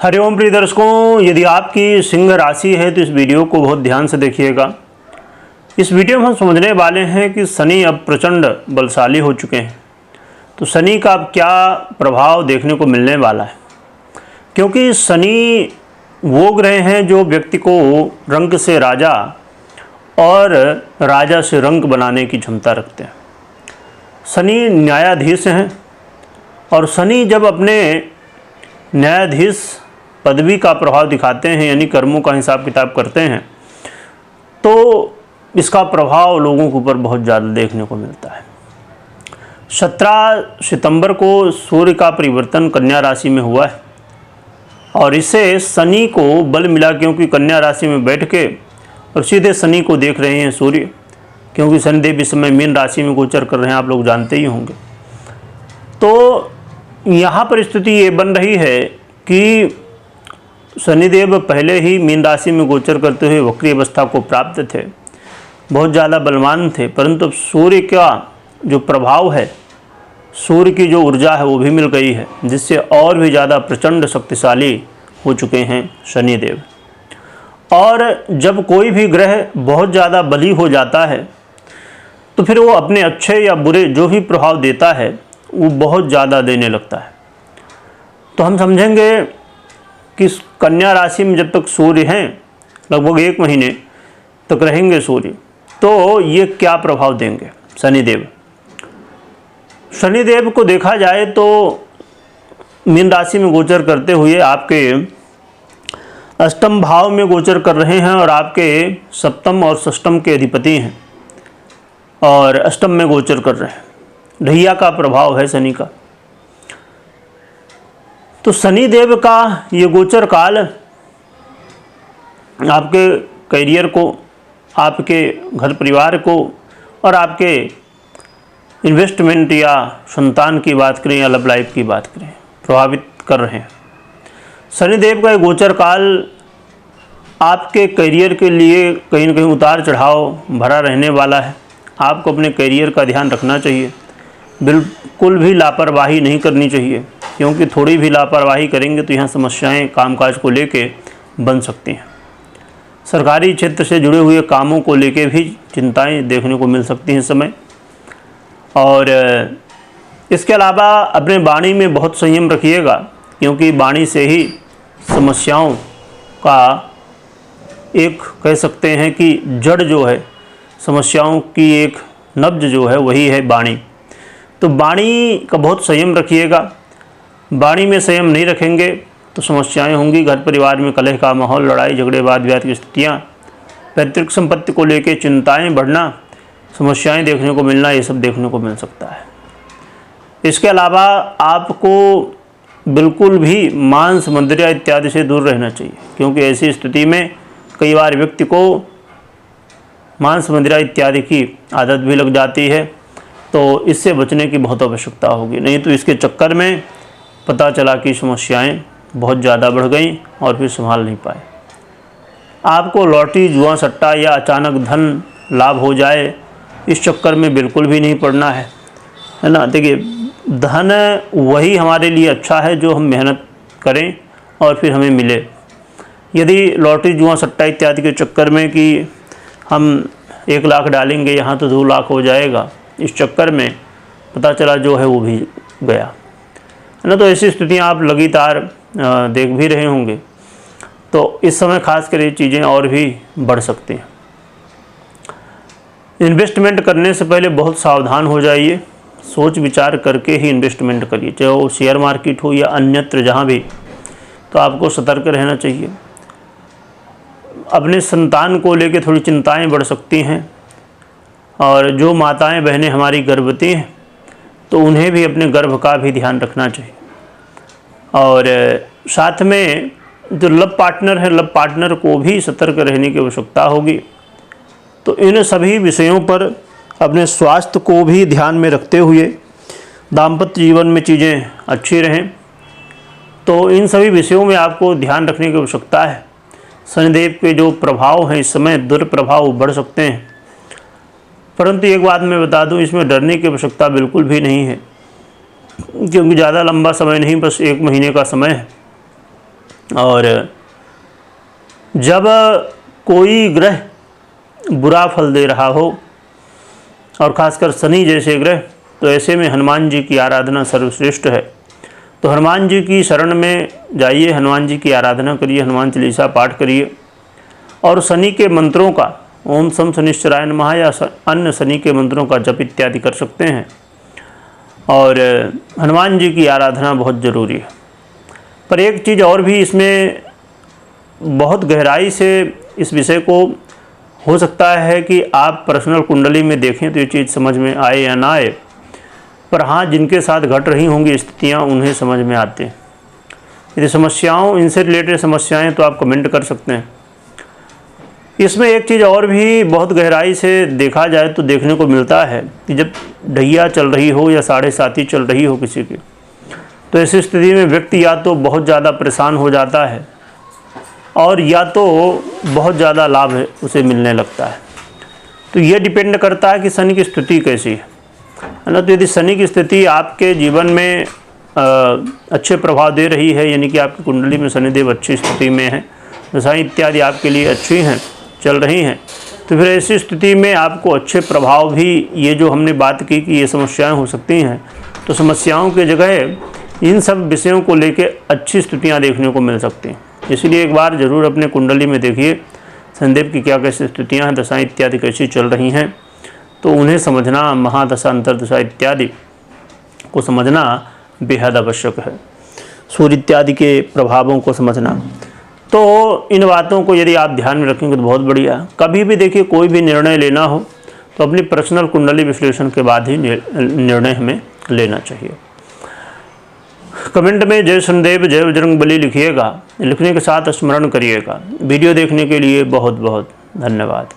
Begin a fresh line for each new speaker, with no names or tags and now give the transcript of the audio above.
हरिओम प्रिय दर्शकों, यदि आपकी सिंह राशि है तो इस वीडियो को बहुत ध्यान से देखिएगा। इस वीडियो में हम समझने वाले हैं कि शनि अब प्रचंड बलशाली हो चुके हैं, तो शनि का अब क्या प्रभाव देखने को मिलने वाला है। क्योंकि शनि वो ग्रह हैं जो व्यक्ति को रंक से राजा और राजा से रंक बनाने की क्षमता रखते हैं। शनि न्यायाधीश हैं और शनि जब अपने न्यायाधीश पदवी का प्रभाव दिखाते हैं, यानी कर्मों का हिसाब किताब करते हैं, तो इसका प्रभाव लोगों के ऊपर बहुत ज़्यादा देखने को मिलता है। 17 सितंबर को सूर्य का परिवर्तन कन्या राशि में हुआ है और इससे शनि को बल मिला, क्योंकि कन्या राशि में बैठ के और सीधे शनि को देख रहे हैं सूर्य, क्योंकि शनिदेव इस समय मीन राशि में गोचर कर रहे हैं, आप लोग जानते ही होंगे। तो यहाँ पर स्थिति ये बन रही है कि शनिदेव पहले ही मीन राशि में गोचर करते हुए वक्री अवस्था को प्राप्त थे, बहुत ज़्यादा बलवान थे, परंतु सूर्य का जो प्रभाव है, सूर्य की जो ऊर्जा है वो भी मिल गई है, जिससे और भी ज़्यादा प्रचंड शक्तिशाली हो चुके हैं शनिदेव। और जब कोई भी ग्रह बहुत ज़्यादा बली हो जाता है तो फिर वो अपने अच्छे या बुरे जो भी प्रभाव देता है वो बहुत ज़्यादा देने लगता है। तो हम समझेंगे कि कन्या राशि में जब तक सूर्य हैं, लगभग 1 महीने तक रहेंगे सूर्य, तो ये क्या प्रभाव देंगे शनिदेव। शनिदेव को देखा जाए तो मीन राशि में गोचर करते हुए आपके अष्टम भाव में गोचर कर रहे हैं और आपके सप्तम और षष्टम के अधिपति हैं और अष्टम में गोचर कर रहे हैं। ढैया का प्रभाव है शनि का। तो शनिदेव का ये गोचर काल आपके करियर को, आपके घर परिवार को और आपके इन्वेस्टमेंट या संतान की बात करें या लव लाइफ की बात करें, प्रभावित कर रहे हैं। शनिदेव का ये गोचर काल आपके करियर के लिए कहीं न कहीं उतार चढ़ाव भरा रहने वाला है। आपको अपने करियर का ध्यान रखना चाहिए, बिल्कुल भी लापरवाही नहीं करनी चाहिए, क्योंकि थोड़ी भी लापरवाही करेंगे तो यहाँ समस्याएं कामकाज को लेके बन सकती हैं। सरकारी क्षेत्र से जुड़े हुए कामों को लेके भी चिंताएं देखने को मिल सकती हैं इस समय। और इसके अलावा अपने वाणी में बहुत संयम रखिएगा, क्योंकि वाणी से ही समस्याओं का एक कह सकते हैं कि जड़ जो है, समस्याओं की एक नब्ज जो है वही है वाणी। तो वाणी का बहुत संयम रखिएगा। वाणी में संयम नहीं रखेंगे तो समस्याएं होंगी। घर परिवार में कलह का माहौल, लड़ाई झगड़े वाद विवाद की स्थितियाँ, पैतृक संपत्ति को लेकर चिंताएं बढ़ना, समस्याएं देखने को मिलना, ये सब देखने को मिल सकता है। इसके अलावा आपको बिल्कुल भी मांस मदिरा इत्यादि से दूर रहना चाहिए, क्योंकि ऐसी स्थिति में कई बार व्यक्ति को मांस मदिरा इत्यादि की आदत भी लग जाती है, तो इससे बचने की बहुत आवश्यकता होगी। नहीं तो इसके चक्कर में पता चला कि समस्याएं बहुत ज़्यादा बढ़ गई और फिर संभाल नहीं पाए। आपको लॉटरी, जुआ, सट्टा या अचानक धन लाभ हो जाए, इस चक्कर में बिल्कुल भी नहीं पड़ना है ना। देखिए, धन वही हमारे लिए अच्छा है जो हम मेहनत करें और फिर हमें मिले। यदि लॉटरी, जुआ, सट्टा इत्यादि के चक्कर में कि हम 1 लाख डालेंगे यहाँ तो 2 लाख हो जाएगा, इस चक्कर में पता चला जो है वो भी गया, है ना। तो ऐसी स्थितियाँ आप लगातार देख भी रहे होंगे। तो इस समय खास कर ये चीज़ें और भी बढ़ सकती हैं। इन्वेस्टमेंट करने से पहले बहुत सावधान हो जाइए, सोच विचार करके ही इन्वेस्टमेंट करिए, चाहे वो शेयर मार्केट हो या अन्यत्र जहाँ भी। तो आपको सतर्क रहना चाहिए। अपने संतान को लेकर थोड़ी चिंताएं बढ़ सकती हैं, और जो माताएं बहनें हमारी गर्भवती हैं तो उन्हें भी अपने गर्भ का भी ध्यान रखना चाहिए। और साथ में जो लव पार्टनर है, लव पार्टनर को भी सतर्क रहने की आवश्यकता होगी। तो इन सभी विषयों पर अपने स्वास्थ्य को भी ध्यान में रखते हुए दाम्पत्य जीवन में चीज़ें अच्छी रहें, तो इन सभी विषयों में आपको ध्यान रखने की आवश्यकता है। शनिदेव के जो प्रभाव हैं इस समय दुष्प्रभाव बढ़ सकते हैं, परंतु एक बात मैं बता दूं, इसमें डरने की आवश्यकता बिल्कुल भी नहीं है, क्योंकि ज़्यादा लंबा समय नहीं, बस 1 महीने का समय है और जब कोई ग्रह बुरा फल दे रहा हो और ख़ासकर शनि जैसे ग्रह, तो ऐसे में हनुमान जी की आराधना सर्वश्रेष्ठ है। तो हनुमान जी की शरण में जाइए, हनुमान जी की आराधना करिए, हनुमान चालीसा पाठ करिए और शनि के मंत्रों का ओम सम शनिश्चराय नमः या अन्य शनि के मंत्रों का जप इत्यादि कर सकते हैं। और हनुमान जी की आराधना बहुत ज़रूरी है। पर एक चीज़ और भी इसमें बहुत गहराई से इस विषय को हो सकता है कि आप पर्सनल कुंडली में देखें तो ये चीज़ समझ में आए या ना आए, पर हाँ, जिनके साथ घट रही होंगी स्थितियाँ उन्हें समझ में आते हैं। यदि समस्याओं, इनसे रिलेटेड समस्याएं, तो आप कमेंट कर सकते हैं। इसमें एक चीज़ और भी बहुत गहराई से देखा जाए तो देखने को मिलता है कि जब ढैया चल रही हो या 7.5 चल रही हो किसी की, तो ऐसी स्थिति में व्यक्ति या तो बहुत ज़्यादा परेशान हो जाता है और या तो बहुत ज़्यादा लाभ उसे मिलने लगता है। तो ये डिपेंड करता है कि शनि की स्थिति कैसी है ना। तो यदि शनि की स्थिति आपके जीवन में अच्छे प्रभाव दे रही है, यानी कि आपकी कुंडली में शनिदेव अच्छी स्थिति में है, दशाएं इत्यादि आपके लिए अच्छी हैं, चल रही हैं, तो फिर ऐसी स्थिति में आपको अच्छे प्रभाव भी, ये जो हमने बात की कि ये समस्याएं हो सकती हैं, तो समस्याओं की जगह इन सब विषयों को लेके अच्छी स्थितियां देखने को मिल सकती हैं। इसलिए एक बार ज़रूर अपने कुंडली में देखिए शनिदेव की क्या कैसी स्थितियाँ हैं, दशाएं इत्यादि कैसी चल रही हैं, तो उन्हें समझना, महादशा अंतर्दशा इत्यादि को समझना बेहद आवश्यक है। सूर्य इत्यादि के प्रभावों को समझना, तो इन बातों को यदि आप ध्यान में रखेंगे तो बहुत बढ़िया। कभी भी देखिए, कोई भी निर्णय लेना हो तो अपनी पर्सनल कुंडली विश्लेषण के बाद ही निर्णय हमें लेना चाहिए। कमेंट में जय शनिदेव जय बजरंगबली लिखिएगा, लिखने के साथ स्मरण करिएगा। वीडियो देखने के लिए बहुत बहुत धन्यवाद।